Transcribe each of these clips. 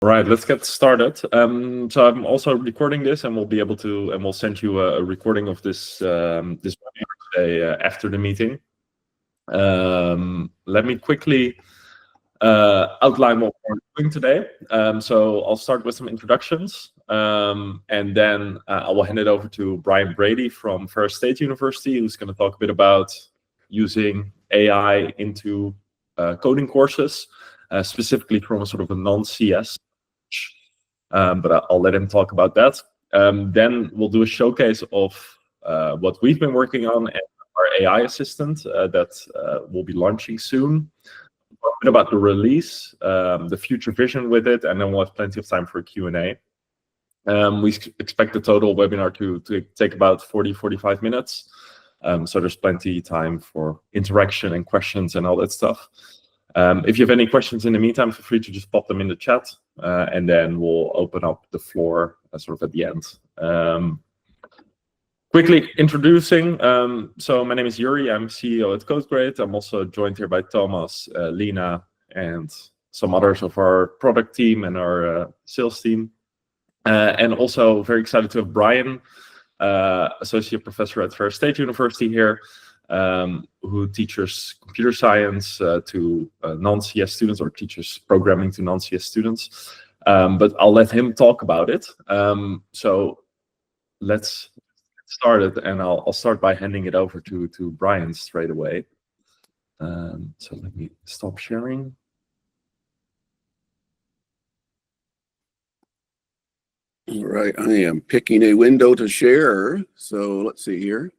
All right, let's get started. So I'm also recording this, and we'll send you a recording of this this webinar today after the meeting. Let me quickly outline what we're doing today. So I'll start with some introductions, and then I will hand it over to Brian Brady from Ferris State University, who's going to talk a bit about using AI into coding courses, specifically from a sort of a non-CS. But I'll let him talk about that. Then we'll do a showcase of what we've been working on and our AI assistant that will be launching soon. A bit about the release, the future vision with it, and then we'll have plenty of time for Q&A. We expect the total webinar to take about 40-45 minutes. So there's plenty of time for interaction and questions and all that stuff. If you have any questions in the meantime, feel free to just pop them in the chat, and then we'll open up the floor sort of at the end. Quickly introducing, so my name is Yuri, I'm CEO at CodeGrade. I'm also joined here by Thomas, Lena, and some others of our product team and our sales team. And also very excited to have Brian, Associate Professor at Ferris State University here, who teaches computer science to non-CS students, or teaches programming to non-CS students. But I'll let him talk about it. So let's get started, and I'll start by handing it over to Brian straight away. So let me stop sharing. All right, I am picking a window to share. So let's see here.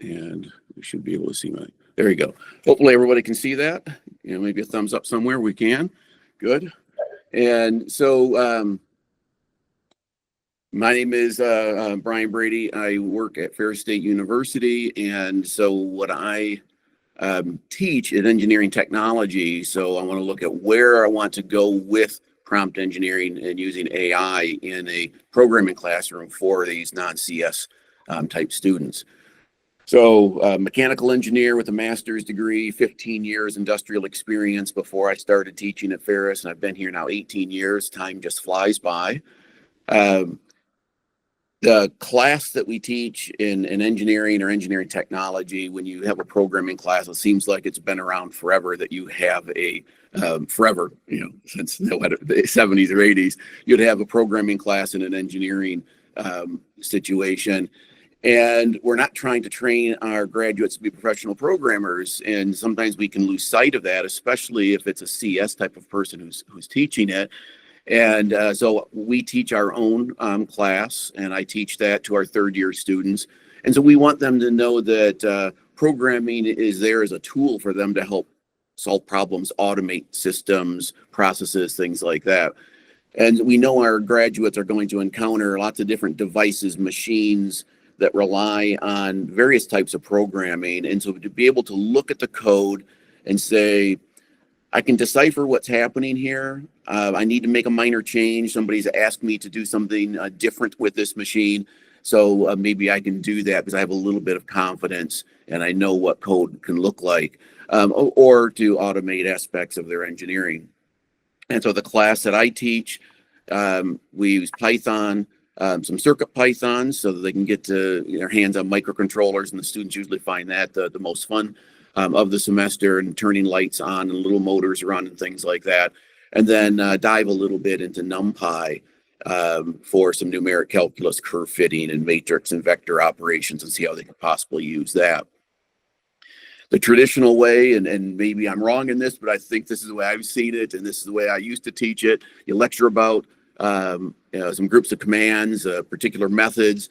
And we should be able to see there you go. Hopefully everybody can see that. Maybe a thumbs up somewhere. We can. Good. And so my name is Brian Brady. I work at Ferris State University. And so what I teach is engineering technology. So I want to look at where I want to go with prompt engineering and using AI in a programming classroom for these non-CS type students. So mechanical engineer with a master's degree, 15 years industrial experience before I started teaching at Ferris, and I've been here now 18 years. Time just flies by. The class that we teach in engineering or engineering technology, when you have a programming class, it seems like it's been around forever, that you have a forever, since the 70s or 80s, you'd have a programming class in an engineering situation. And we're not trying to train our graduates to be professional programmers. And sometimes we can lose sight of that, especially if it's a CS type of person who's teaching it. And so we teach our own class, and I teach that to our third-year students. And so we want them to know that programming is there as a tool for them to help solve problems, automate systems, processes, things like that. And we know our graduates are going to encounter lots of different devices, machines, that rely on various types of programming. And so to be able to look at the code and say, I can decipher what's happening here. I need to make a minor change. Somebody's asked me to do something different with this machine. So maybe I can do that because I have a little bit of confidence and I know what code can look like, or to automate aspects of their engineering. And so the class that I teach, we use Python, some circuit Pythons so that they can get their hands on microcontrollers, and the students usually find that the most fun of the semester, and turning lights on and little motors around and things like that. And then dive a little bit into NumPy for some numeric calculus, curve fitting, and matrix and vector operations, and see how they could possibly use that. The traditional way, and maybe I'm wrong in this, but I think this is the way I've seen it, and this is the way I used to teach it. You lecture about some groups of commands, particular methods,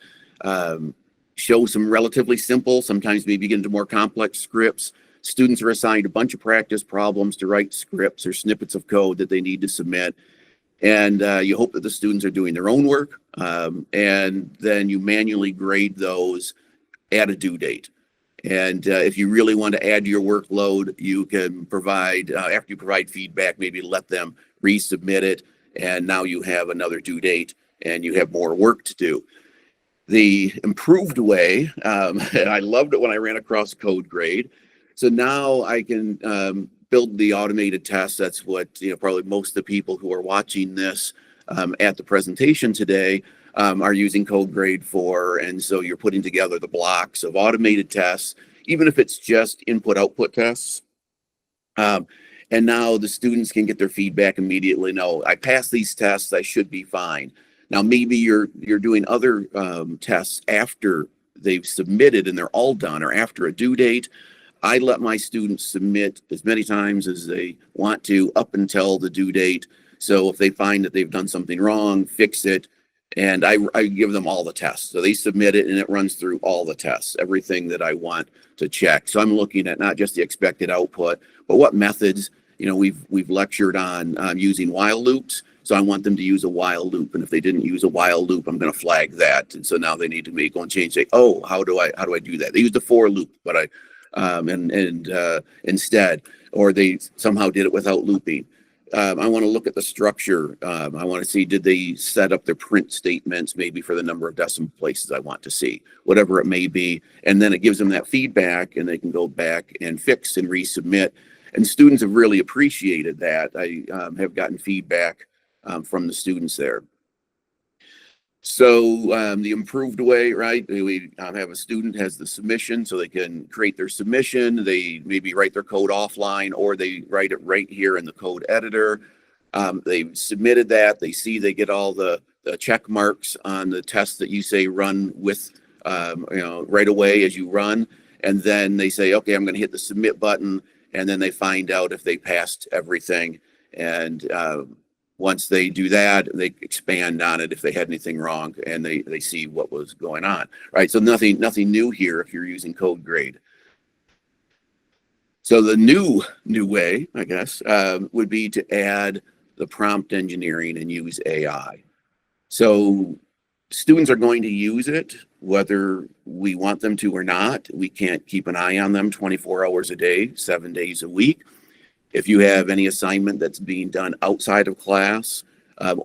show some relatively simple, sometimes maybe get into more complex scripts. Students are assigned a bunch of practice problems to write scripts or snippets of code that they need to submit. And you hope that the students are doing their own work, and then you manually grade those at a due date. And if you really want to add to your workload, you can provide, after you provide feedback, maybe let them resubmit it. And now you have another due date and you have more work to do. The improved way, and I loved it when I ran across CodeGrade. So now I can build the automated tests. That's what, probably most of the people who are watching this at the presentation today are using CodeGrade for. And so you're putting together the blocks of automated tests, even if it's just input-output tests. And now the students can get their feedback immediately. No, I passed these tests, I should be fine. Now, maybe you're doing other tests after they've submitted and they're all done, or after a due date. I let my students submit as many times as they want to up until the due date. So if they find that they've done something wrong, fix it. And I give them all the tests. So they submit it and it runs through all the tests, everything that I want to check. So I'm looking at not just the expected output, but what methods. We've lectured on using while loops. So I want them to use a while loop. And if they didn't use a while loop, I'm going to flag that. And so now they need to go and change, say, oh, how do I do that? They used a for loop, but instead, or they somehow did it without looping. I want to look at the structure. I want to see, did they set up their print statements maybe for the number of decimal places I want to see, whatever it may be. And then it gives them that feedback and they can go back and fix and resubmit. And students have really appreciated that. I have gotten feedback from the students there. So the improved way, right? We have a student has the submission, so they can create their submission. They maybe write their code offline, or they write it right here in the code editor. They've submitted that. They see they get all the check marks on the test that you say run with, right away as you run. And then they say, okay, I'm going to hit the submit button. And then they find out if they passed everything. And once they do that, they expand on it if they had anything wrong, and they see what was going on, right? So nothing new here if you're using CodeGrade. So the new way, I guess, would be to add the prompt engineering and use AI. So students are going to use it, whether we want them to or not. We can't keep an eye on them 24 hours a day, 7 days a week. If you have any assignment that's being done outside of class,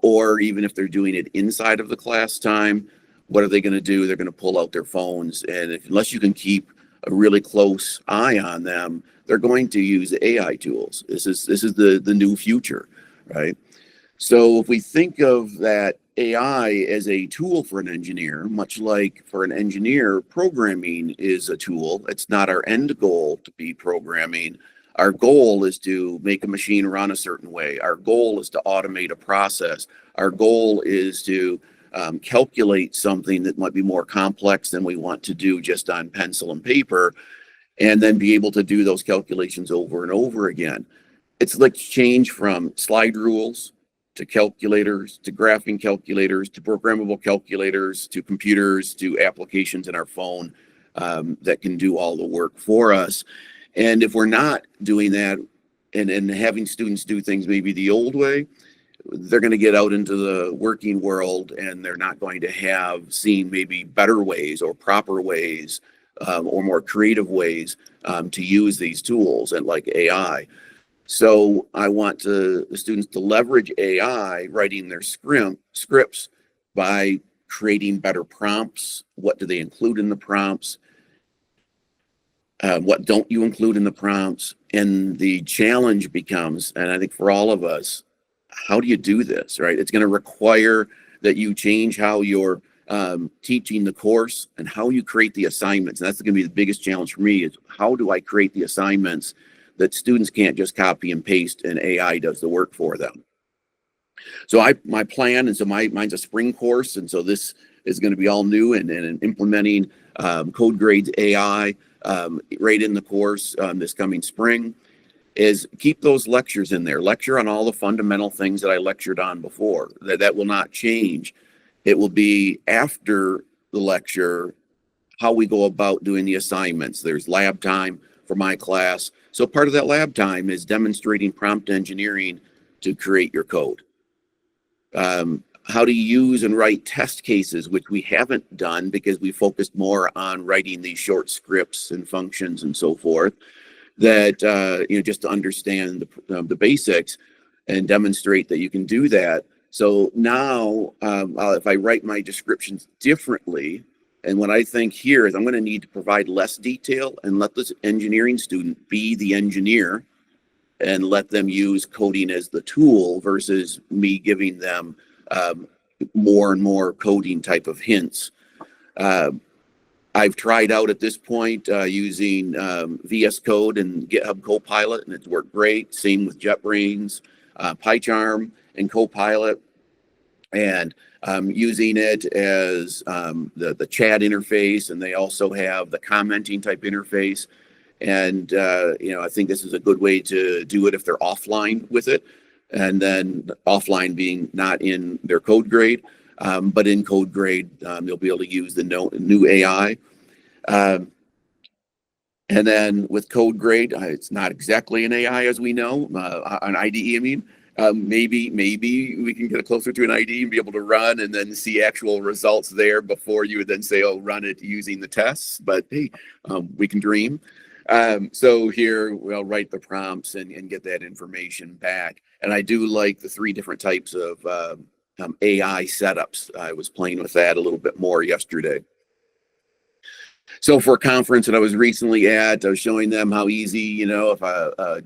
or even if they're doing it inside of the class time, what are they going to do? They're going to pull out their phones. And unless you can keep a really close eye on them, they're going to use AI tools. This is the new future, right? So if we think of that AI as a tool for an engineer, much like for an engineer, programming is a tool. It's not our end goal to be programming. Our goal is to make a machine run a certain way. Our goal is to automate a process. Our goal is to calculate something that might be more complex than we want to do just on pencil and paper, and then be able to do those calculations over and over again. It's like change from slide rules to calculators, to graphing calculators, to programmable calculators, to computers, to applications in our phone that can do all the work for us. And if we're not doing that and having students do things maybe the old way, they're going to get out into the working world and they're not going to have seen maybe better ways or proper ways or more creative ways to use these tools, and like AI. So I want the students to leverage AI writing their scripts by creating better prompts. What do they include in the prompts? What don't you include in the prompts? And the challenge becomes, and I think for all of us, how do you do this, right? It's going to require that you change how you're teaching the course and how you create the assignments. And that's going to be the biggest challenge for me, is how do I create the assignments that students can't just copy and paste and AI does the work for them. So my plan, and so mine's a spring course, and so this is going to be all new and implementing CodeGrade AI right in the course this coming spring, is keep those lectures in there. Lecture on all the fundamental things that I lectured on before. That will not change. It will be after the lecture, how we go about doing the assignments. There's lab time for my class. So part of that lab time is demonstrating prompt engineering to create your code. How to use and write test cases, which we haven't done because we focused more on writing these short scripts and functions and so forth, that just to understand the basics and demonstrate that you can do that. So now if I write my descriptions differently, and what I think here is I'm going to need to provide less detail and let this engineering student be the engineer and let them use coding as the tool versus me giving them more and more coding type of hints. I've tried out at this point using VS Code and GitHub Copilot, and it's worked great. Same with JetBrains, PyCharm, and Copilot, and using it as the chat interface, and they also have the commenting type interface. And I think this is a good way to do it if they're offline with it, and then offline being not in their CodeGrade, but in CodeGrade, you'll be able to use the new AI. And then with CodeGrade, it's not exactly an AI as we know, an IDE, I mean. Maybe we can get closer to an IDE and be able to run and then see actual results there before you would then say, oh, run it using the tests. But hey, we can dream. So here we'll write the prompts and get that information back. And I do like the 3 different types of AI setups. I was playing with that a little bit more yesterday. So for a conference that I was recently at, I was showing them how easy, if I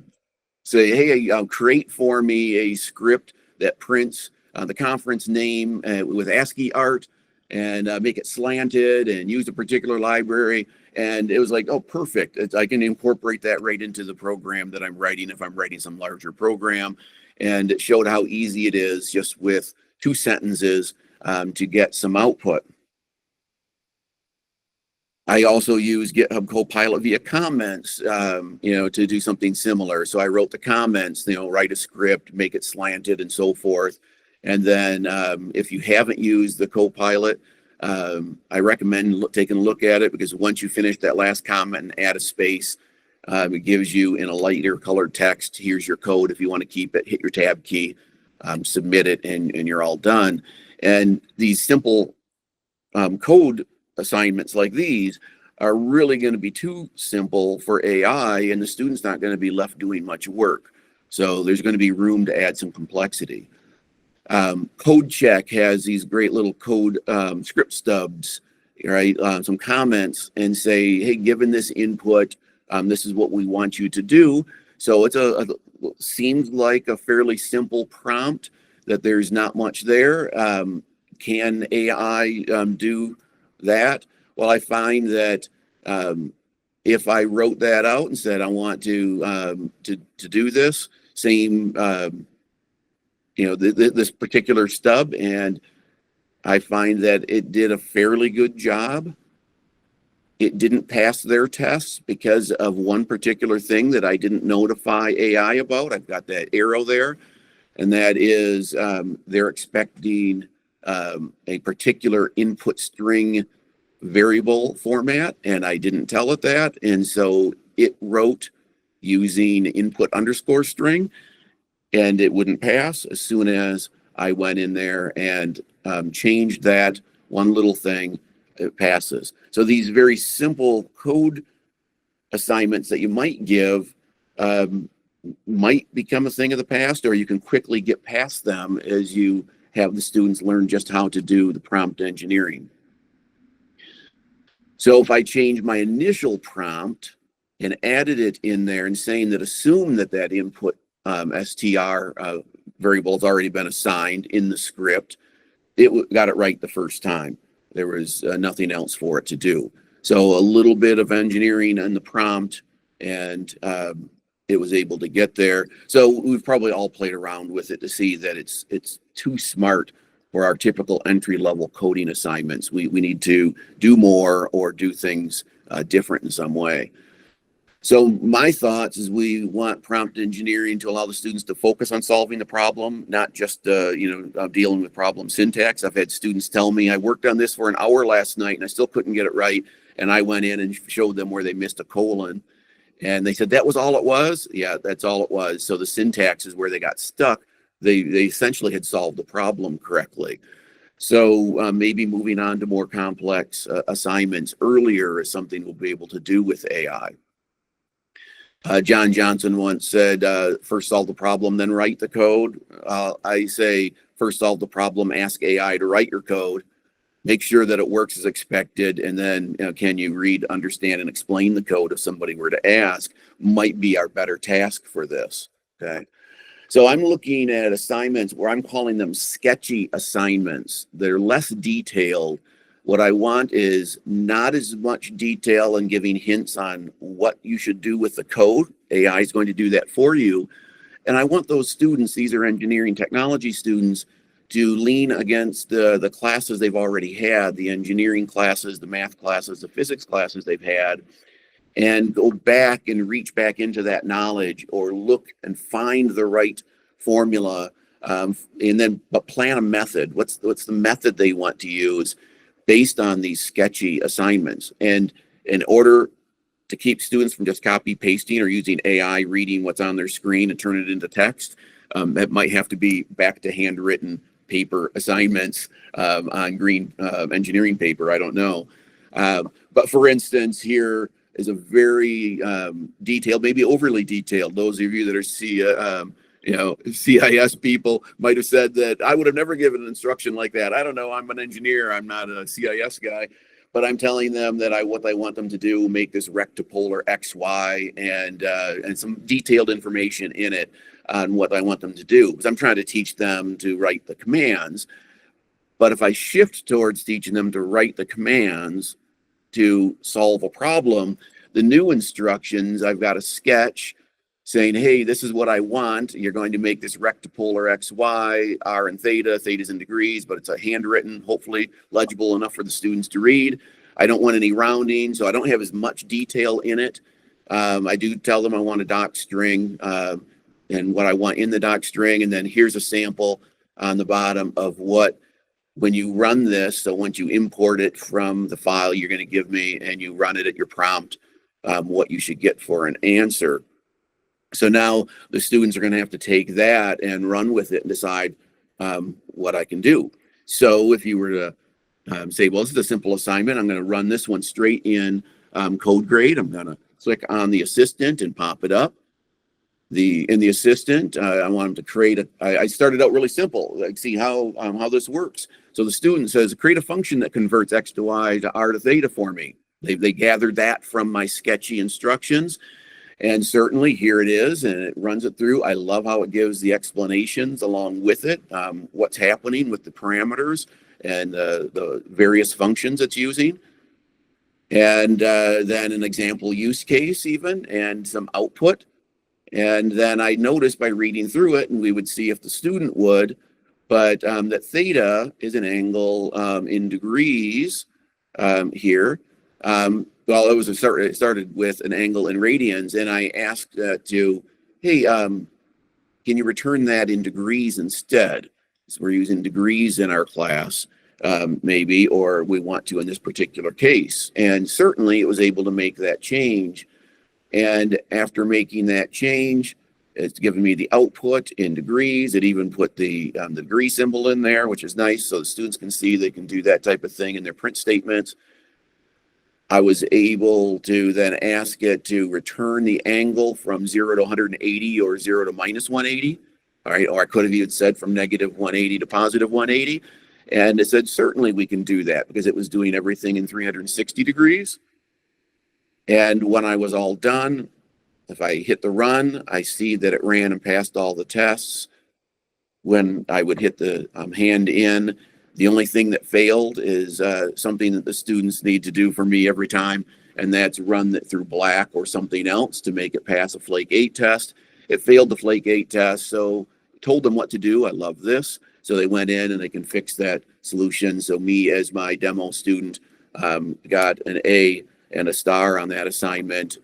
say, hey, create for me a script that prints the conference name with ASCII art and make it slanted and use a particular library. And it was like, oh, perfect. I can incorporate that right into the program that I'm writing if I'm writing some larger program. And it showed how easy it is just with 2 sentences to get some output. I also use GitHub Copilot via comments, to do something similar. So I wrote the comments, write a script, make it slanted and so forth. And then if you haven't used the Copilot, I recommend taking a look at it, because once you finish that last comment and add a space, it gives you in a lighter colored text, here's your code. If you want to keep it, hit your tab key, submit it, and you're all done. And these simple code assignments like these are really going to be too simple for AI, and the student's not going to be left doing much work. So there's going to be room to add some complexity. Code Check has these great little code script stubs, right? Some comments, and say, hey, given this input, this is what we want you to do. So it's seems like a fairly simple prompt that there's not much there. Can AI do that? Well, I find that if I wrote that out and said I want to do this same this particular stub, and I find that it did a fairly good job. It didn't pass their tests because of one particular thing that I didn't notify AI about. I've got that arrow there, and that is they're expecting a particular input string variable format, and I didn't tell it that, and so it wrote using input underscore string, and it wouldn't pass. As soon as I went in there and changed that one little thing, it passes. So these very simple code assignments that you might give might become a thing of the past, or you can quickly get past them as you have the students learn just how to do the prompt engineering. So if I change my initial prompt and added it in there and saying that assume that that input str variable has already been assigned in the script, it got it right the first time. There was nothing else for it to do. So a little bit of engineering in the prompt, and it was able to get there. So we've probably all played around with it to see that it's too smart for our typical entry-level coding assignments. We need to do more or do things different in some way. So my thoughts is we want prompt engineering to allow the students to focus on solving the problem, not just dealing with problem syntax. I've had students tell me, I worked on this for an hour last night and I still couldn't get it right. And I went in and showed them where they missed a colon. And they said, that was all it was? Yeah, that's all it was. So the syntax is where they got stuck. They essentially had solved the problem correctly. So maybe moving on to more complex assignments earlier is something we'll be able to do with AI. John Johnson once said, first solve the problem, then write the code. I say, first solve the problem, ask AI to write your code, make sure that it works as expected, and then can you read, understand, and explain the code if somebody were to ask, might be our better task for this. Okay. So I'm looking at assignments where I'm calling them sketchy assignments. They're less detailed. What I want is not as much detail and giving hints on what you should do with the code. AI is going to do that for you. And I want those students, these are engineering technology students, to lean against the classes they've already had, the engineering classes, the math classes, the physics classes they've had, and go back and reach back into that knowledge or look and find the right formula, and then but plan a method. What's the method they want to use based on these sketchy assignments? And in order to keep students from just copy pasting or using AI reading what's on their screen and turn it into text, that might have to be back to handwritten paper assignments on green engineering paper. I don't know. But for instance, here is a very detailed, maybe overly detailed. Those of you that are CIS people might have said that I would have never given an instruction like that. I don't know. I'm an engineer. I'm not a CIS guy. But I'm telling them that what I want them to do, make this rectopolar XY and some detailed information in it on what I want them to do. Because I'm trying to teach them to write the commands. But if I shift towards teaching them to write the commands to solve a problem, the new instructions, I've got a sketch saying, hey, this is what I want. You're going to make this rectopolar XY, R and theta, theta's in degrees, but it's a handwritten, hopefully legible enough for the students to read. I don't want any rounding, so I don't have as much detail in it. I do tell them I want a doc string and what I want in the doc string, and then here's a sample on the bottom of what, when you run this, so once you import it from the file you're going to give me and you run it at your prompt, what you should get for an answer. So now the students are going to have to take that and run with it and decide what I can do. So if you were to say, well, this is a simple assignment, I'm going to run this one straight in CodeGrade. I'm going to click on the assistant and pop it up. In the assistant, I want them to create I started out really simple, like see how this works. So the student says, create a function that converts X to Y to R to theta for me. They gathered that from my sketchy instructions. And certainly here it is, and it runs it through. I love how it gives the explanations along with it, what's happening with the parameters and the various functions it's using. And then an example use case even, and some output. And then I noticed by reading through it, and we would see if the student would, but that theta is an angle in degrees here. Well, it started with an angle in radians, and I asked hey, can you return that in degrees instead? So we're using degrees in our class, maybe, or we want to in this particular case. And certainly it was able to make that change. And after making that change, it's given me the output in degrees. It even put the degree symbol in there, which is nice, so the students can see they can do that type of thing in their print statements. I was able to then ask it to return the angle from 0 to 180 or 0 to minus 180. All right, or I could have even said from negative 180 to positive 180. And it said, certainly we can do that, because it was doing everything in 360 degrees. And when I was all done, if I hit the run, I see that it ran and passed all the tests. When I would hit the hand in, the only thing that failed is something that the students need to do for me every time, and that's run it through black or something else to make it pass a Flake 8 test. It failed the Flake 8 test, so I told them what to do. I love this. So they went in and they can fix that solution. So me as my demo student got an A and a star on that assignment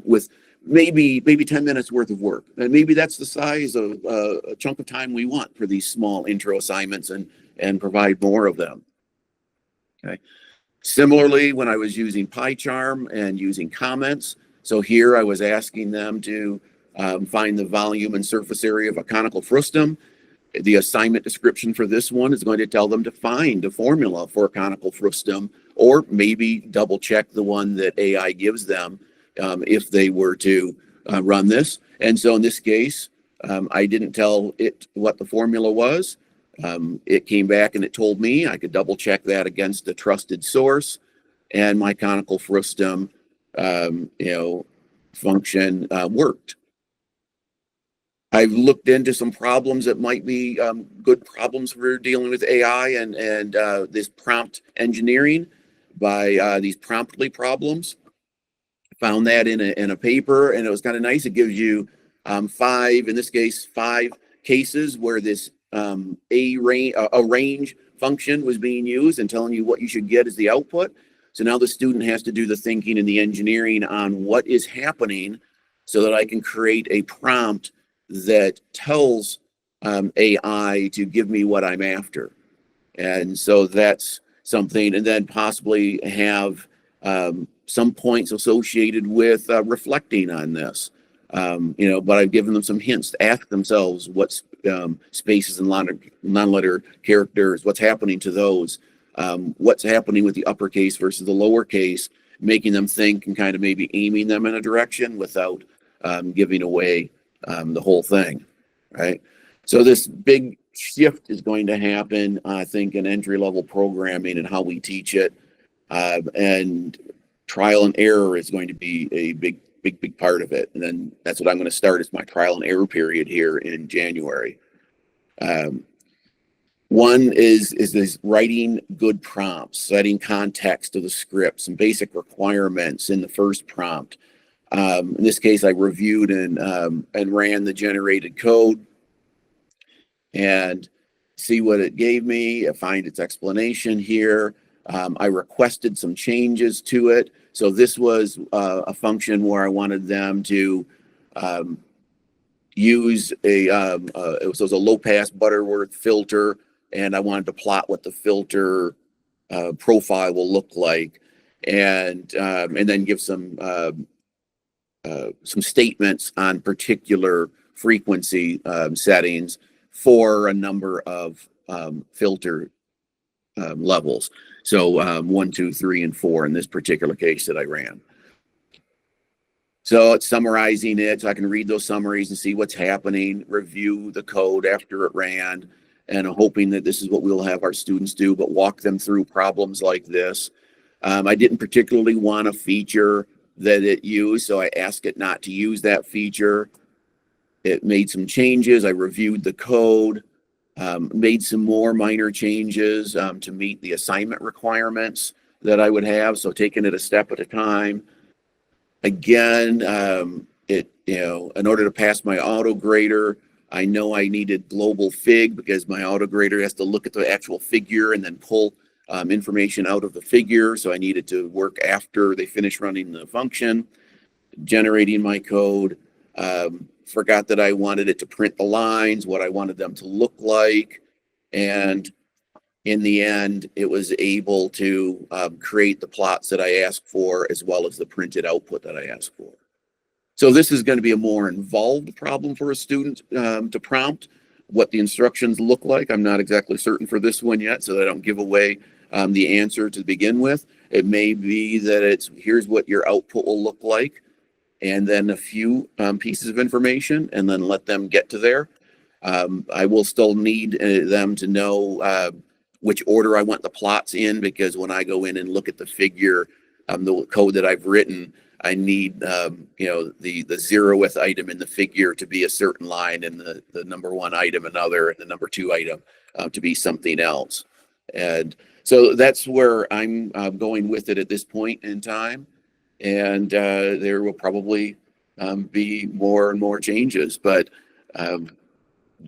with maybe 10 minutes worth of work. And maybe that's the size of a chunk of time we want for these small intro assignments, and provide more of them. Okay. Similarly, when I was using PyCharm and using comments, so here I was asking them to find the volume and surface area of a conical frustum. The assignment description for this one is going to tell them to find a formula for a conical frustum, or maybe double check the one that AI gives them if they were to run this. And so in this case, I didn't tell it what the formula was. It came back and it told me. I could double check that against a trusted source, and my conical frustum function worked. I've looked into some problems that might be good problems for dealing with AI and this prompt engineering by these promptly problems. Found that in a paper, and it was kind of nice. It gives you in this case, five cases where this a range function was being used and telling you what you should get as the output. So now the student has to do the thinking and the engineering on what is happening so that I can create a prompt that tells AI to give me what I'm after. And so that's something, and then possibly have some points associated with reflecting on this. But I've given them some hints to ask themselves what's spaces and non-letter characters, what's happening to those, what's happening with the uppercase versus the lowercase, making them think and kind of maybe aiming them in a direction without giving away the whole thing, right? So this big shift is going to happen, I think, in entry-level programming and how we teach it, and trial and error is going to be a big part of it. And then that's what I'm going to start as my trial and error period here in January. One is this writing good prompts, setting context to the script, some basic requirements in the first prompt. In this case, I reviewed and ran the generated code and see what it gave me. I find its explanation here. I requested some changes to it. So this was a function where I wanted them to use it was a low pass Butterworth filter, and I wanted to plot what the filter profile will look like, and then give some statements on particular frequency settings for a number of filter levels. So 1, 2, 3, and 4 in this particular case that I ran. So it's summarizing it, so I can read those summaries and see what's happening, review the code after it ran, and I'm hoping that this is what we'll have our students do, but walk them through problems like this. I didn't particularly want a feature that it used, so I asked it not to use that feature. It made some changes. I reviewed the code, made some more minor changes to meet the assignment requirements that I would have, so taking it a step at a time. Again, in order to pass my auto grader, I know I needed global fig because my auto grader has to look at the actual figure and then pull information out of the figure. So I needed to work after they finish running the function, generating my code. Forgot that I wanted it to print the lines, what I wanted them to look like. And in the end, it was able to create the plots that I asked for, as well as the printed output that I asked for. So this is going to be a more involved problem for a student to prompt what the instructions look like. I'm not exactly certain for this one yet, so that I don't give away the answer to begin with. It may be that here's what your output will look like, and then a few pieces of information, and then let them get to there. I will still need them to know which order I want the plots in, because when I go in and look at the figure, the code that I've written, I need the 0th item in the figure to be a certain line, and the number 1 item another, and the number 2 item to be something else. And so that's where I'm going with it at this point in time. And there will probably be more and more changes, but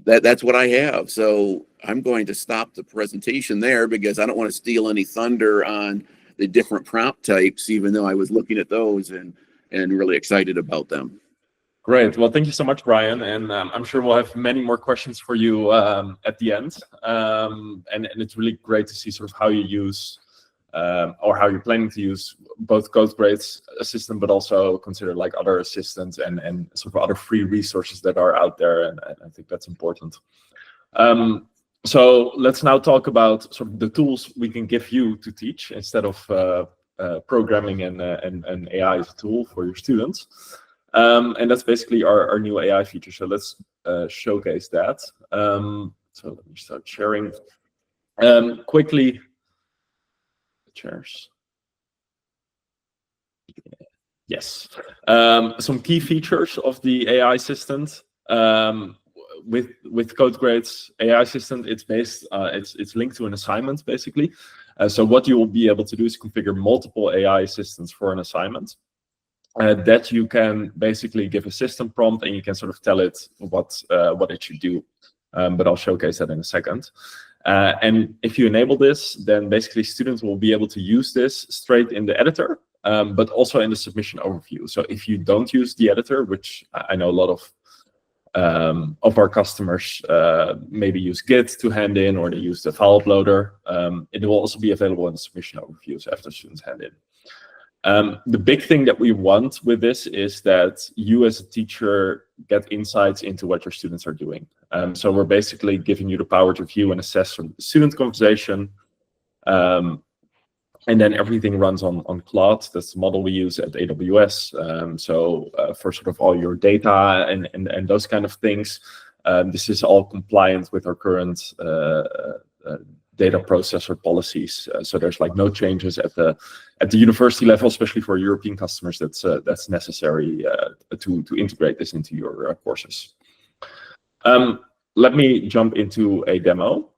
that's what I have. So I'm going to stop the presentation there, because I don't want to steal any thunder on the different prompt types, even though I was looking at those and really excited about them. Great. Well, thank you so much, Brian. And I'm sure we'll have many more questions for you at the end. And it's really great to see sort of how you use or how you're planning to use both CodeGrade's assistant, but also consider like other assistants and sort of other free resources that are out there. And I think that's important. So let's now talk about sort of the tools we can give you to teach instead of programming and AI as a tool for your students. And that's basically our new AI feature. So let's showcase that. So let me start sharing quickly. Chairs. Yes. Some key features of the AI assistant. With CodeGrade's AI assistant, it's based, it's linked to an assignment basically. So what you will be able to do is configure multiple AI assistants for an assignment. That you can basically give a system prompt and you can sort of tell it what it should do. But I'll showcase that in a second. And if you enable this, then basically students will be able to use this straight in the editor, but also in the submission overview. So if you don't use the editor, which I know a lot of our customers maybe use Git to hand in, or they use the file uploader, it will also be available in the submission overview, so after students hand in. The big thing that we want with this is that you as a teacher get insights into what your students are doing. So we're basically giving you the power to view and assess the student conversation. And then everything runs on Cloud. That's the model we use at AWS. So for sort of all your data and those kind of things, this is all compliant with our current data processor policies. So there's like no changes at the university level, especially for European customers. That's necessary to integrate this into your courses. Let me jump into a demo,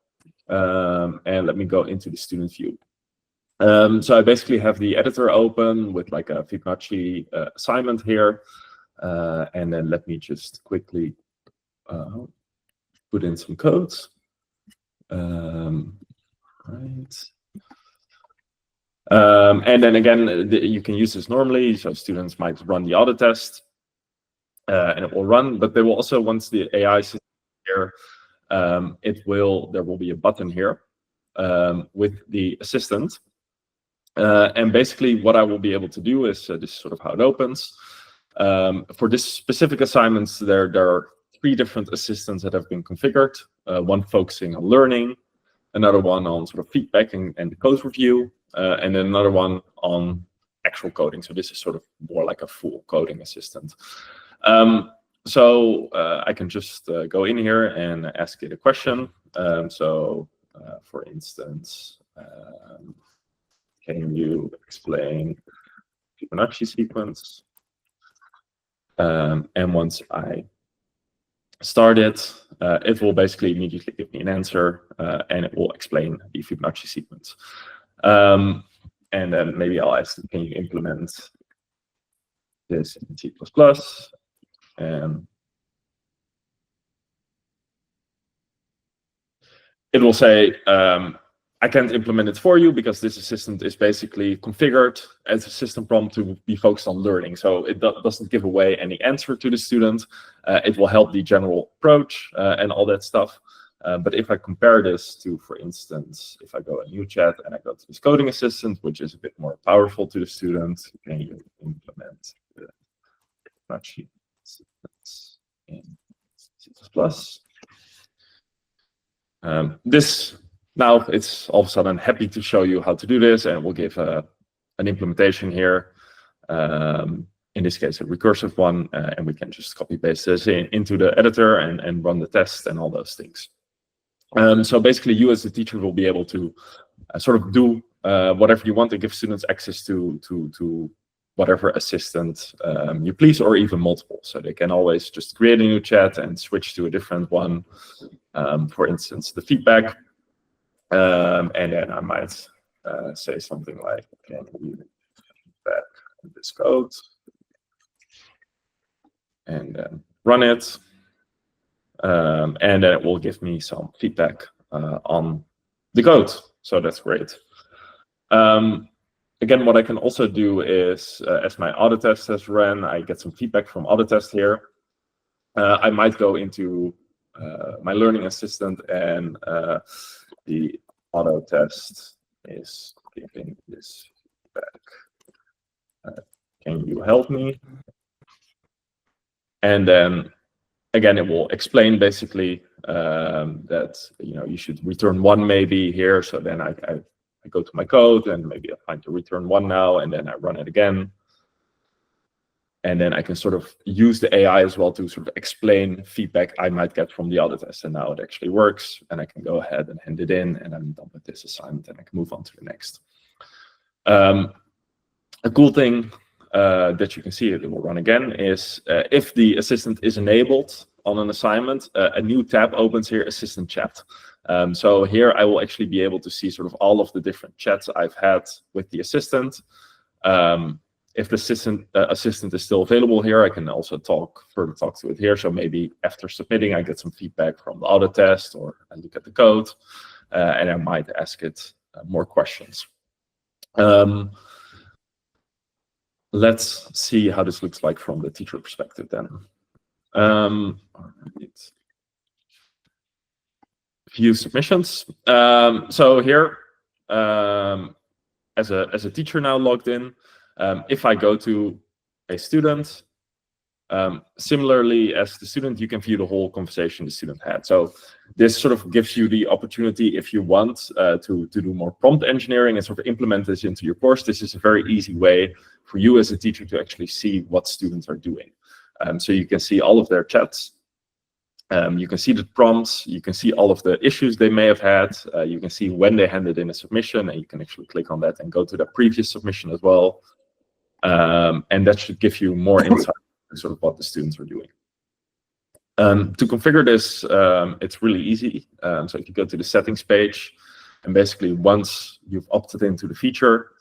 and let me go into the student view. So I basically have the editor open with like a Fibonacci assignment here, and then let me just quickly put in some codes. Right. And then again, you can use this normally, so students might run the audit test, and it will run. But they will also, once the AI system here, there will be a button here with the assistant. And basically, what I will be able to do is this is sort of how it opens. For this specific assignments, there are 3 different assistants that have been configured. One focusing on learning, another one on sort of feedback and the code review, and then another one on actual coding. So this is sort of more like a full coding assistant. So I can just go in here and ask it a question. For instance, can you explain Fibonacci sequence? And once I start it, it will basically immediately give me an answer, and it will explain the Fibonacci sequence. And then maybe I'll ask, can you implement this in C++? And it will say, I can't implement it for you because this assistant is basically configured as a system prompt to be focused on learning. So it doesn't give away any answer to the student. It will help the general approach and all that stuff. But if I compare this to, for instance, if I go a new chat and I go to this coding assistant, which is a bit more powerful to the student, can you implement the Fibonacci sequence in C++? Now it's all of a sudden happy to show you how to do this, and we'll give an implementation here. In this case, a recursive one, and we can just copy paste this into the editor and run the test and all those things. So basically, you as a teacher will be able to sort of do whatever you want to give students access to whatever assistant you please, or even multiple. So they can always just create a new chat and switch to a different one. For instance, the feedback. And then I might say something like, can you back this code? And then run it. And then it will give me some feedback on the code. So that's great. Again, what I can also do is, as my audit test has ran, I get some feedback from audit test here. I might go into my learning assistant, and the auto test is giving this feedback. Can you help me? And then again, it will explain basically that you should return 1 maybe here. So then I go to my code and maybe I find the return 1 now, and then I run it again. And then I can sort of use the AI as well to sort of explain feedback I might get from the audit test. And now it actually works, and I can go ahead and hand it in, and I'm done with this assignment, and I can move on to the next. A cool thing that you can see, it will run again, is if the assistant is enabled on an assignment, a new tab opens here, Assistant Chat. So here I will actually be able to see sort of all of the different chats I've had with the assistant. If the assistant is still available here, I can also further talk to it here. So maybe after submitting, I get some feedback from the audit test, or I look at the code, and I might ask it more questions. Let's see how this looks like from the teacher perspective then. View submissions. So here, as a teacher now logged in, if I go to a student, similarly as the student, you can view the whole conversation the student had. So this sort of gives you the opportunity, if you want to do more prompt engineering and sort of implement this into your course. This is a very easy way for you as a teacher to actually see what students are doing. So you can see all of their chats. You can see the prompts. You can see all of the issues they may have had. You can see when they handed in a submission, and you can actually click on that and go to the previous submission as well. And that should give you more insight into sort of what the students are doing. To configure this, it's really easy. So if you go to the settings page, and basically once you've opted into the feature,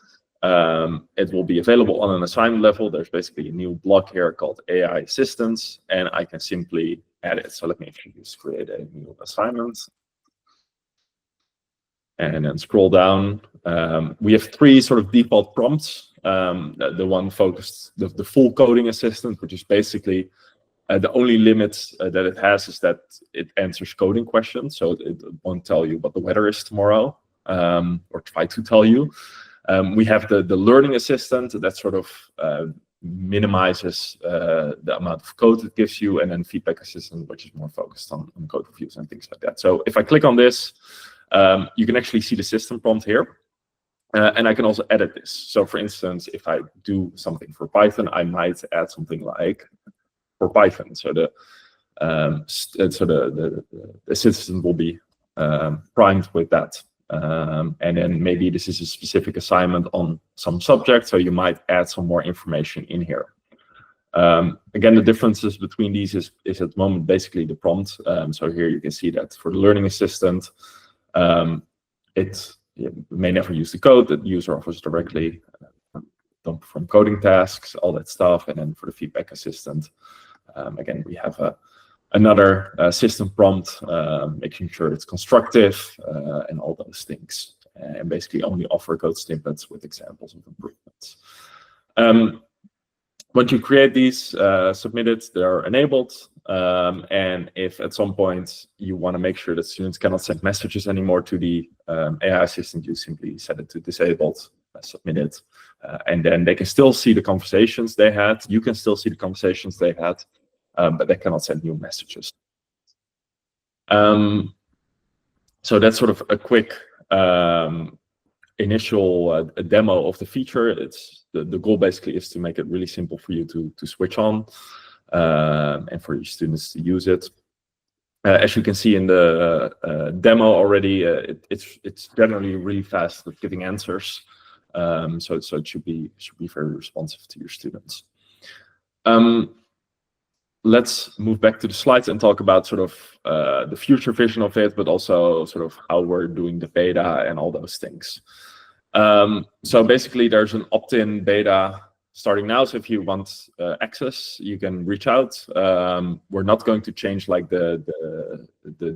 it will be available on an assignment level. There's basically a new block here called AI Assistance, and I can simply add it. So let me actually just create a new assignment. And then scroll down. We have 3 sort of default prompts. The one focused, the full coding assistant, which is basically the only limit that it has is that it answers coding questions. So it won't tell you what the weather is tomorrow, or try to tell you. We have the learning assistant that sort of minimizes the amount of code it gives you, and then feedback assistant, which is more focused on code reviews and things like that. So if I click on this, you can actually see the system prompt here. And I can also edit this. So for instance, if I do something for Python, I might add something like for Python. So the assistant will be primed with that. And then maybe this is a specific assignment on some subject, so you might add some more information in here. Again, the differences between these is at the moment basically the prompt. So here you can see that for the learning assistant, you may never use the code. The user offers directly, don't perform coding tasks, all that stuff. And then for the feedback assistant, again, we have another system prompt, making sure it's constructive and all those things. And basically only offer code snippets with examples of improvements. Once you create these, submit it, they're enabled. And if at some point you want to make sure that students cannot send messages anymore to the AI assistant, you simply set it to disabled, submit it, and then they can still see the conversations they had. You can still see the conversations they had, but they cannot send new messages. So that's sort of a quick initial demo of the feature. It's the goal basically is to make it really simple for you to switch on. And for your students to use it. As you can see in the demo already, it's generally really fast with giving answers. So it should be very responsive to your students. Let's move back to the slides and talk about sort of the future vision of it, but also sort of how we're doing the beta and all those things. So basically, there's an opt-in beta starting now. So if you want access, you can reach out. We're not going to change like the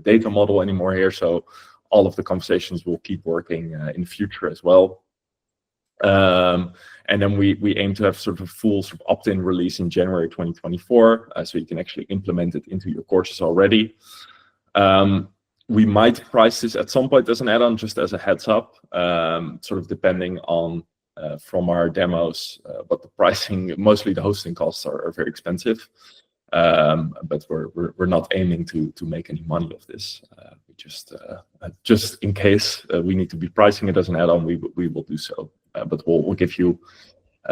data model anymore here. So all of the conversations will keep working in the future as well. And then we aim to have sort of a full sort of opt-in release in January 2024. So you can actually implement it into your courses already. We might price this at some point as an add-on, just as a heads up, sort of depending on from our demos, but the pricing, mostly the hosting costs are very expensive. But we're not aiming to make any money of this. We just in case we need to be pricing it as an add-on, we will do so. But we'll give you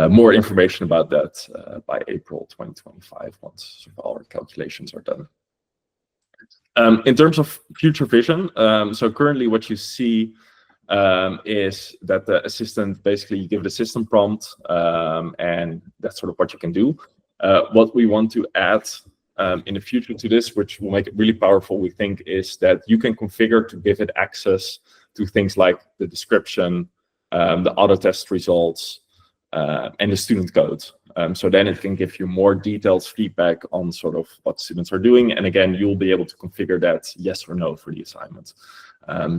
more information about that by April 2025 once sort of all our calculations are done. In terms of future vision, so currently what you see is that the assistant, basically you give it a system prompt, and that's sort of what you can do. What we want to add in the future to this, which will make it really powerful, we think, is that you can configure to give it access to things like the description, the auto test results, and the student code. So then it can give you more detailed feedback on sort of what students are doing. And again, you'll be able to configure that yes or no for the assignment.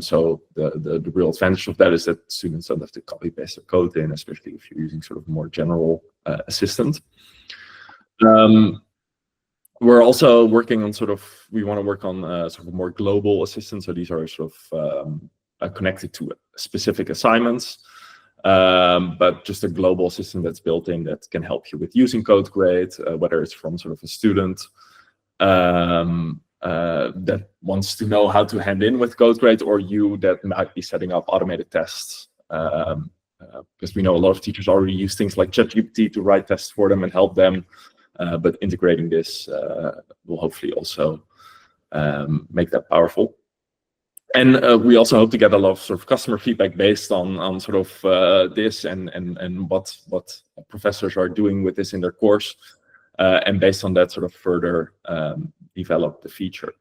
So the real advantage of that is that students don't have to copy paste their code in, especially if you're using sort of more general assistant. We're also working on we want to work on sort of more global assistants. So these are sort of connected to specific assignments, but just a global assistant that's built in that can help you with using CodeGrade, whether it's from sort of a student that wants to know how to hand in with CodeGrade, or you that might be setting up automated tests. Because we know a lot of teachers already use things like ChatGPT to write tests for them and help them. But integrating this will hopefully also make that powerful. And we also hope to get a lot of sort of customer feedback based on sort of this and what professors are doing with this in their course, and based on that, sort of further develop the feature.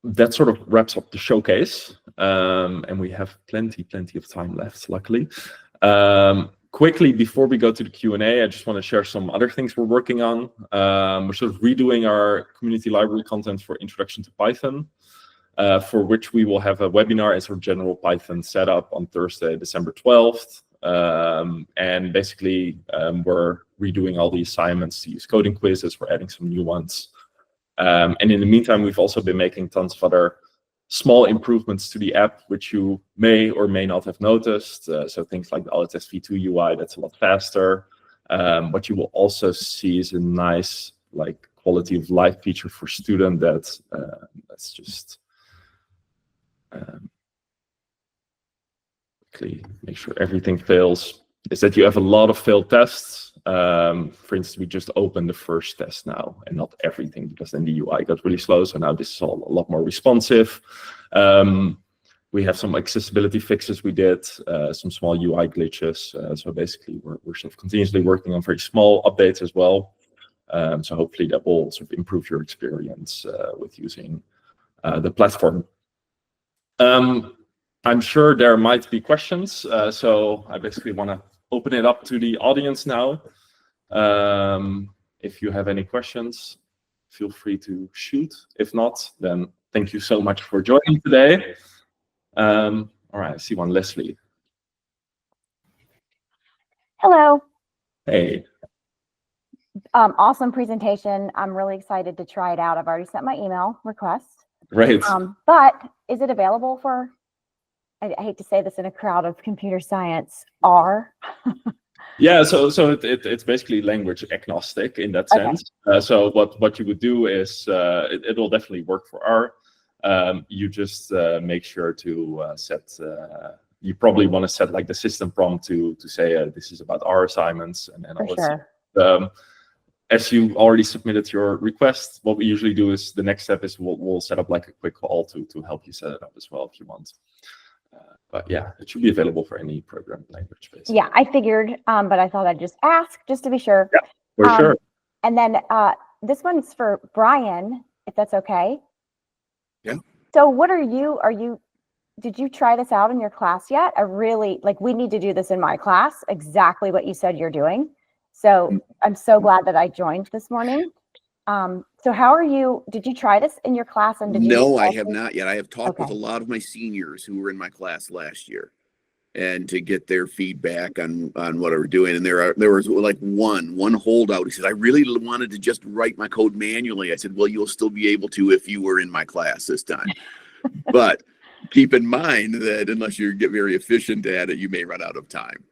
That sort of wraps up the showcase, and we have plenty of time left, luckily. Quickly, before we go to the Q&A, I just want to share some other things we're working on. We're sort of redoing our community library content for Introduction to Python, for which we will have a webinar as our general Python setup on Thursday, December 12th. And basically, we're redoing all the assignments to use coding quizzes. We're adding some new ones. And in the meantime, we've also been making tons of other small improvements to the app, which you may or may not have noticed. So things like the Autotest v2 UI, that's a lot faster. What you will also see is a nice quality of life feature for student that's just quickly make sure everything fails, is that you have a lot of failed tests. For instance, we just opened the first test now and not everything, because then the UI got really slow. So now this is all a lot more responsive. We have some accessibility fixes we did, some small UI glitches. So basically, we're sort of continuously working on very small updates as well. So hopefully that will sort of improve your experience with using the platform. I'm sure there might be questions. So I basically want to open it up to the audience now. If you have any questions, feel free to shoot. If not, then thank you so much for joining today. All right, I see one, Leslie. Hello. Hey. Awesome presentation. I'm really excited to try it out. I've already sent my email request. Great. But is it available for, I hate to say this in a crowd of computer science, R? Yeah, so it's basically language agnostic in that sense. Okay. So what you would do is it will definitely work for R. You just make sure to set. You probably want to set like the system prompt to say this is about R assignments and all that. As you already submitted your request, what we usually do is the next step is we'll set up like a quick call to help you set it up as well if you want. But yeah, it should be available for any programming language, basically. Yeah, I figured, but I thought I'd just ask just to be sure. Yeah, for sure. And then this one's for Brian, if that's okay. Yeah. So what did you try this out in your class yet? We need to do this in my class, exactly what you said you're doing. So I'm so glad that I joined this morning. So how are you? Did you try this in your class? And No, I have not yet. I have talked with a lot of my seniors who were in my class last year, and to get their feedback on what I were doing. And there was like one holdout. He said, I really wanted to just write my code manually. I said, well, you'll still be able to if you were in my class this time. But keep in mind that unless you get very efficient at it, you may run out of time.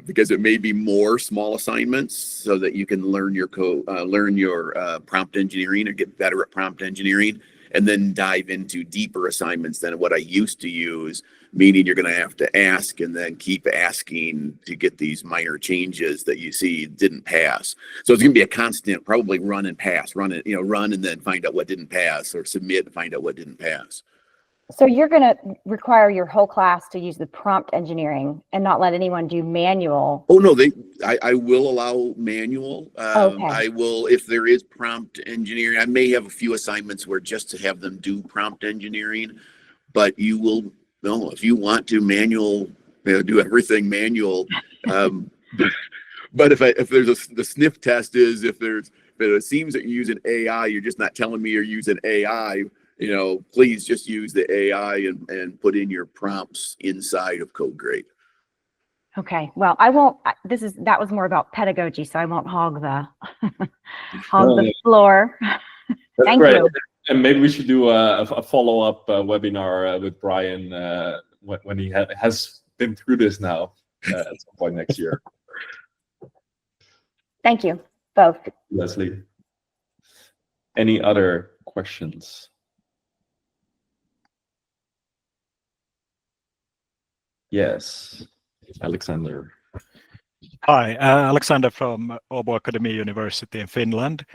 Because it may be more small assignments so that you can learn your prompt engineering or get better at prompt engineering, and then dive into deeper assignments than what I used to use, meaning you're going to have to ask and then keep asking to get these minor changes that you see didn't pass. So it's going to be a constant, probably run and pass, run and then find out what didn't pass, or submit and find out what didn't pass. So you're going to require your whole class to use the prompt engineering and not let anyone do manual. Oh, no, I will allow manual. Okay. I will, if there is prompt engineering, I may have a few assignments where just to have them do prompt engineering, but you will, no, if you want to manual, do everything manual. But if there's the sniff test is if it seems that you're using AI, you're just not telling me you're using AI, please just use the AI and put in your prompts inside of CodeGrade. Okay. Well, I won't. That was more about pedagogy, so I won't hog the floor. Thank you. And maybe we should do a follow-up webinar with Brian when he has been through this now at some point next year. Thank you both. Leslie. Any other questions? Yes, Alexander. Hi, Alexander from Åbo Academy University in Finland.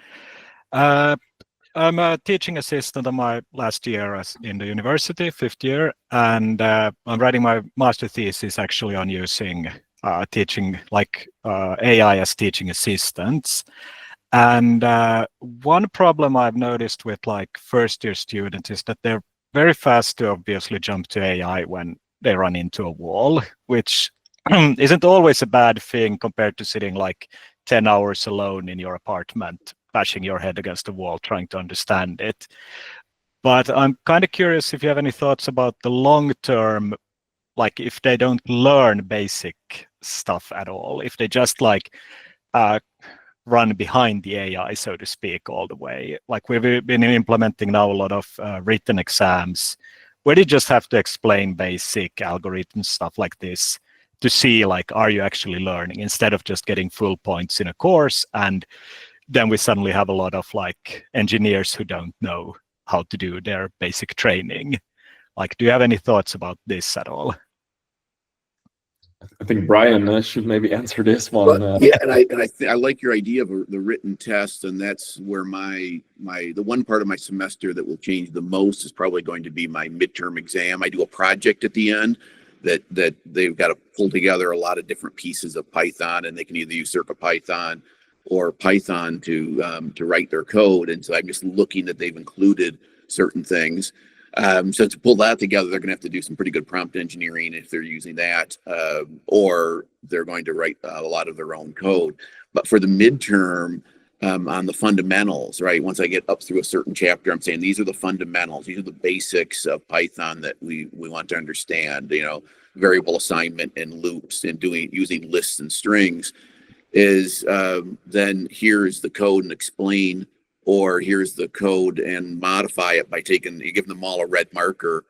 I'm a teaching assistant on my last year in the university, 5th year, and I'm writing my master thesis actually on using teaching AI as teaching assistants. And one problem I've noticed with first year students is that they're very fast to obviously jump to AI when they run into a wall, which isn't always a bad thing compared to sitting 10 hours alone in your apartment, bashing your head against the wall, trying to understand it. But I'm kind of curious if you have any thoughts about the long term, if they don't learn basic stuff at all, if they just run behind the AI, so to speak, all the way. We've been implementing now a lot of written exams where you just have to explain basic algorithms, stuff like this, to see are you actually learning, instead of just getting full points in a course. And then we suddenly have a lot of engineers who don't know how to do their basic training. Do you have any thoughts about this at all? I think Brian should maybe answer this one. Yeah, and I like your idea of the written test, and that's where the one part of my semester that will change the most is probably going to be my midterm exam. I do a project at the end that they've got to pull together a lot of different pieces of Python, and they can either use CircuitPython or Python to write their code. And so I'm just looking that they've included certain things. So to pull that together, they're going to have to do some pretty good prompt engineering if they're using that, or they're going to write a lot of their own code. But for the midterm, on the fundamentals, right? Once I get up through a certain chapter, I'm saying these are the fundamentals. These are the basics of Python that we want to understand. Variable assignment and loops and using lists and strings. Is then here's the code and explain, or here's the code and modify it by you give them all a red marker,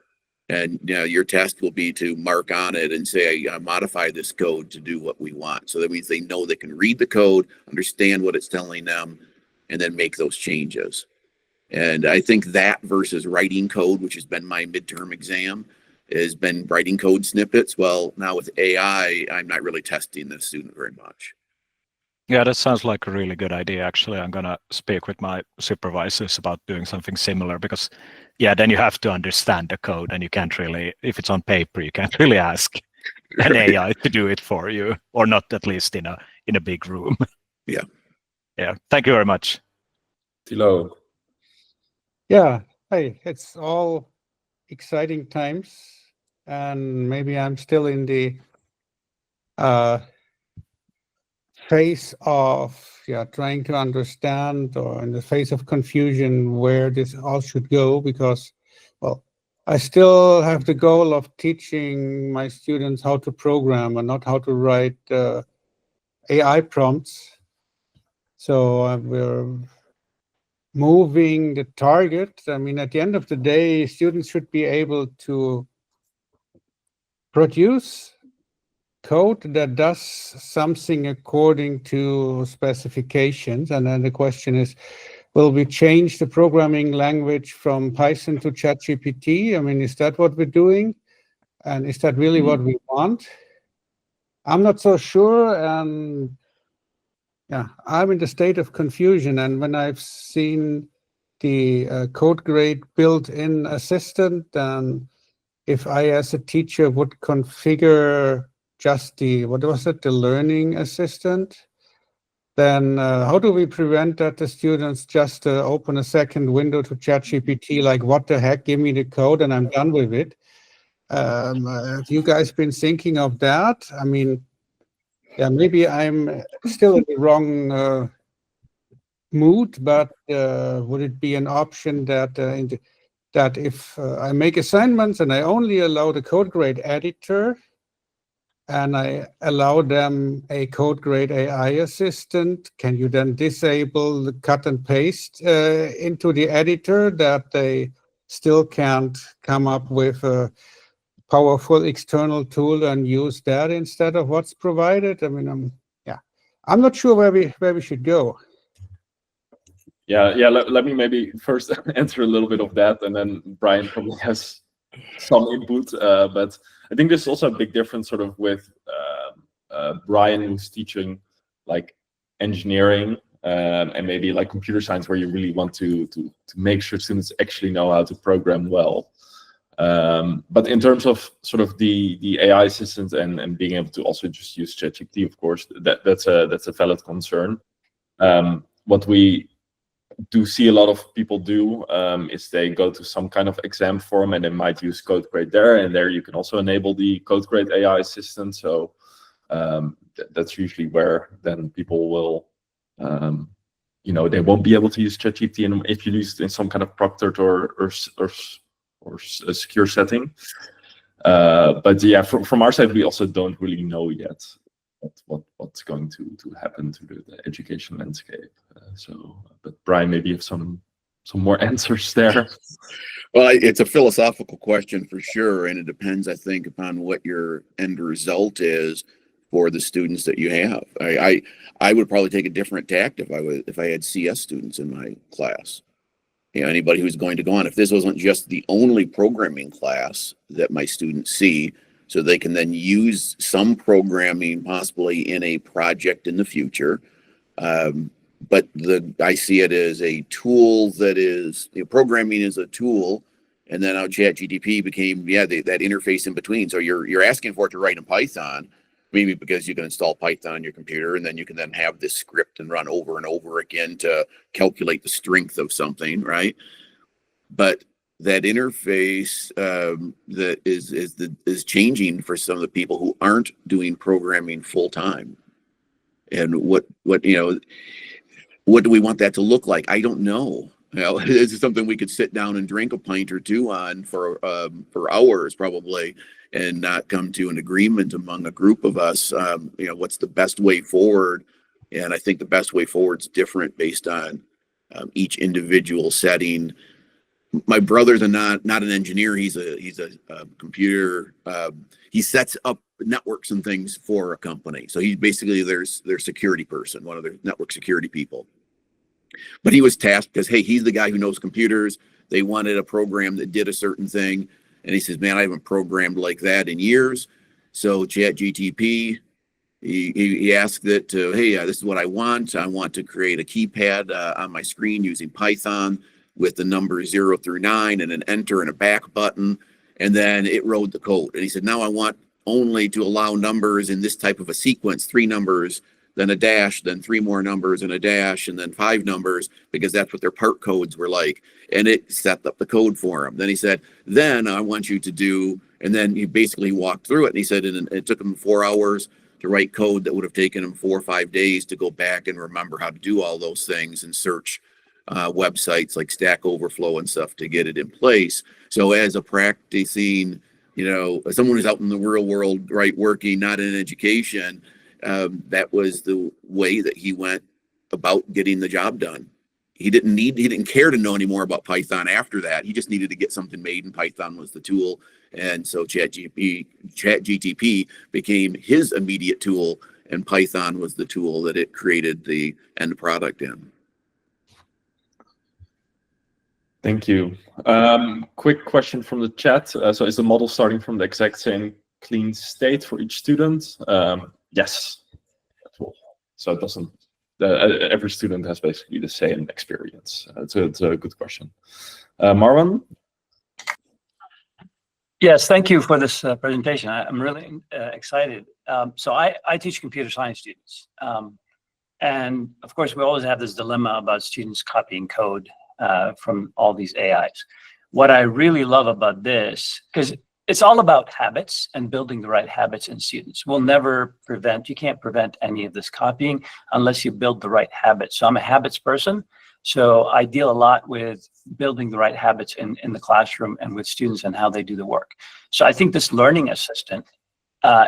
and your task will be to mark on it and say, modify this code to do what we want. So that means they know they can read the code, understand what it's telling them, and then make those changes. And I think that versus writing code, which has been my midterm exam, has been writing code snippets. Well, now with AI, I'm not really testing the student very much. Yeah, that sounds like a really good idea. Actually, I'm going to speak with my supervisors about doing something similar, because then you have to understand the code, and you can't really, if it's on paper, you can't really ask an AI to do it for you, or not, at least in a big room. Yeah. Yeah. Thank you very much. Thilo. Yeah. Hey, it's all exciting times, and maybe I'm still in the phase of trying to understand, or in the phase of confusion, where this all should go, because I still have the goal of teaching my students how to program and not how to write AI prompts. So we're moving the target. I mean, at the end of the day, students should be able to produce code that does something according to specifications. And then the question is, will we change the programming language from Python to ChatGPT? I mean, is that what we're doing? And is that really what we want? I'm not so sure. And I'm in the state of confusion. And when I've seen the CodeGrade built-in assistant, and if I, as a teacher, would configure just the, what was it, the learning assistant, then how do we prevent that the students just open a second window to ChatGPT, like, what the heck, give me the code and I'm done with it? Have you guys been thinking of that? I mean, yeah, maybe I'm still in the wrong mood, but would it be an option that that if I make assignments and I only allow the CodeGrade editor, and I allow them a CodeGrade AI assistant, can you then disable the cut and paste into the editor, that they still can't come up with a powerful external tool and use that instead of what's provided? I mean, I'm not sure where we should go. Yeah. Let me maybe first answer a little bit of that, and then Brian probably has some input. But I think there's also a big difference sort of with Brian, who's teaching like engineering and maybe like computer science, where you really want to make sure students actually know how to program well. But in terms of sort of the AI assistant and being able to also just use ChatGPT, of course, that's a valid concern. What we do see a lot of people do is they go to some kind of exam forum and they might use CodeGrade there, and there you can also enable the CodeGrade AI assistant. So that's usually where then people will, they won't be able to use ChatGPT, and if you use it in some kind of proctored or a secure setting. But yeah, from our side, we also don't really know yet what's going to happen to the education landscape. But Brian, maybe you have some more answers there. Well, it's a philosophical question for sure, and it depends, I think, upon what your end result is for the students that you have. I would probably take a different tact if I had CS students in my class. Anybody who's going to go on, if this wasn't just the only programming class that my students see, so they can then use some programming possibly in a project in the future. But I see it as a tool that is, programming is a tool, and then how ChatGPT became, that interface in between. So you're asking for it to write in Python, maybe because you can install Python on your computer, and then you can then have this script and run over and over again to calculate the strength of something, right? But that interface that is changing for some of the people who aren't doing programming full time. And what do we want that to look like? I don't know. This is something we could sit down and drink a pint or two on for hours probably, and not come to an agreement among a group of us. What's the best way forward? And I think the best way forward is different based on each individual setting. My brother's not an engineer. He's a computer. He sets up networks and things for a company. So he's basically their security person, one of their network security people. But he was tasked because, hey, he's the guy who knows computers. They wanted a program that did a certain thing. And he says, man, I haven't programmed like that in years. So ChatGPT, he asked it to, hey, this is what I want. I want to create a keypad on my screen using Python with the numbers 0 through 9 and an enter and a back button. And then it wrote the code. And he said, now I want only to allow numbers in this type of a sequence, 3 numbers, then a dash, then 3 more numbers and a dash, and then 5 numbers, because that's what their part codes were like. And it set up the code for him. Then he said, then I want you to do, and then he basically walked through it. And he said it took him 4 hours to write code that would have taken him 4 or 5 days to go back and remember how to do all those things and search websites like Stack Overflow and stuff to get it in place. So as a practicing, someone who's out in the real world, right, working, not in education, that was the way that he went about getting the job done. He didn't care to know any more about Python after that. He just needed to get something made, and Python was the tool. And so ChatGPT became his immediate tool, and Python was the tool that it created the end product in. Thank you. Quick question from the chat. So is the model starting from the exact same clean state for each student? Yes. So it doesn't every student has basically the same experience? It's a good question. Marwan? Yes, thank you for this presentation. I'm really excited. So I teach computer science students. And of course, we always have this dilemma about students copying code from all these AIs. What I really love about this, because it's all about habits and building the right habits in students. We'll never you can't prevent any of this copying unless you build the right habits. So I'm a habits person. So I deal a lot with building the right habits in the classroom and with students and how they do the work. So I think this learning assistant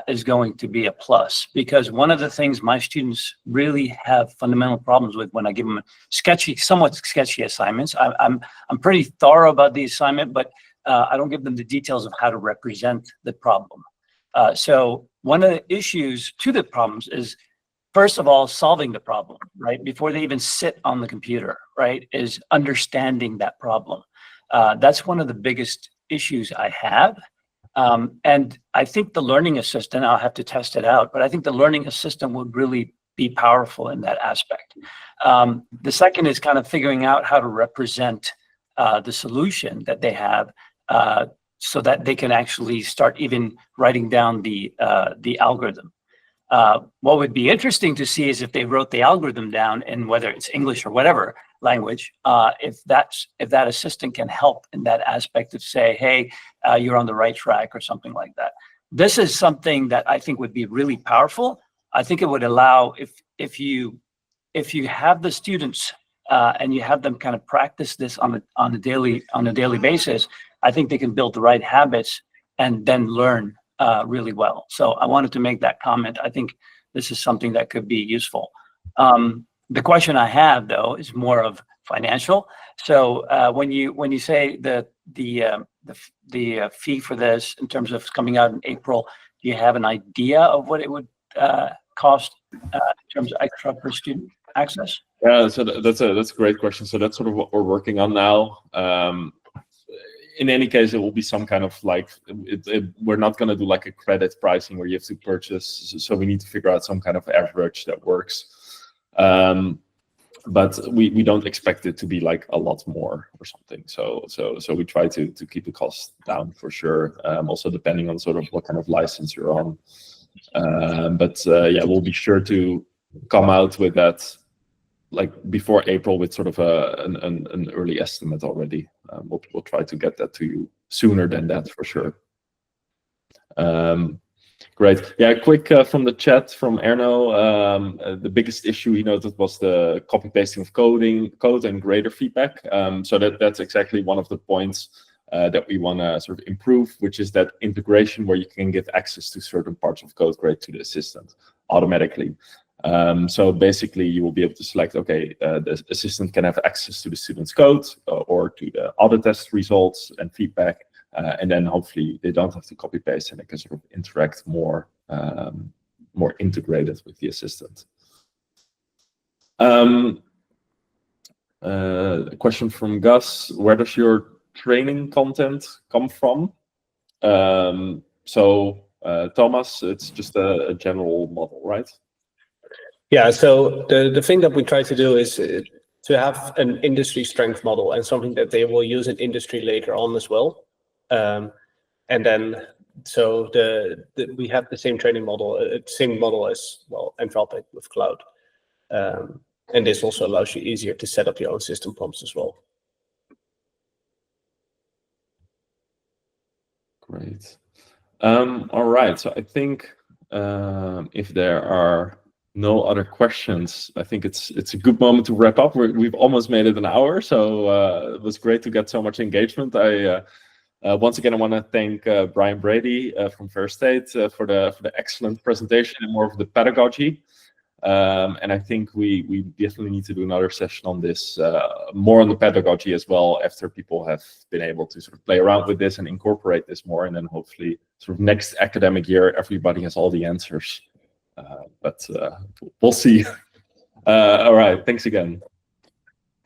is going to be a plus, because one of the things my students really have fundamental problems with when I give them somewhat sketchy assignments, I'm pretty thorough about the assignment, but I don't give them the details of how to represent the problem. So one of the issues to the problems is, first of all, solving the problem, right? Before they even sit on the computer, right? Is understanding that problem. That's one of the biggest issues I have. And I think the learning assistant, I'll have to test it out, but I think the learning assistant would really be powerful in that aspect. The second is kind of figuring out how to represent the solution that they have so that they can actually start even writing down the algorithm. What would be interesting to see is if they wrote the algorithm down in whether it's English or whatever language, if that assistant can help in that aspect of say, hey, you're on the right track or something like that. This is something that I think would be really powerful. I think it would allow, if you have the students and you have them kind of practice this on a daily basis, I think they can build the right habits and then learn really well. So I wanted to make that comment. I think this is something that could be useful. The question I have, though, is more of financial. So when you say the fee for this in terms of coming out in April, do you have an idea of what it would cost in terms of extra per student access? Yeah, so that's a great question. So that's sort of what we're working on now. In any case, it will be some kind of like, we're not going to do like a credit pricing where you have to purchase. So we need to figure out some kind of average that works. But we don't expect it to be like a lot more or something. So we try to keep the cost down for sure. Also depending on sort of what kind of license you're on. But yeah, we'll be sure to come out with that like before April with sort of an early estimate already. We'll try to get that to you sooner than that for sure. Great. Yeah, quick from the chat from Erno. The biggest issue he noted was the copy pasting of code and grader feedback. So that's exactly one of the points that we want to sort of improve, which is that integration where you can give access to certain parts of CodeGrade to the assistant automatically. So basically, you will be able to select, okay, the assistant can have access to the student's code or to the other test results and feedback, and then hopefully they don't have to copy paste and they can sort of interact more integrated with the assistant. A question from Gus: where does your training content come from? Thomas, it's just a general model, right? Yeah, so the thing that we try to do is to have an industry strength model and something that they will use in industry later on as well. And then, so we have the same training model, same model as, well, Anthropic with cloud. And this also allows you easier to set up your own system prompts as well. Great. All right, so I think if there are no other questions, I think it's a good moment to wrap up. We've almost made it an hour, so it was great to get so much engagement. Once again, I want to thank Brian Brady from Ferris State for the excellent presentation and more of the pedagogy. And I think we definitely need to do another session on this, more on the pedagogy as well, after people have been able to sort of play around with this and incorporate this more, and then hopefully sort of next academic year, everybody has all the answers. But we'll see. All right, thanks again.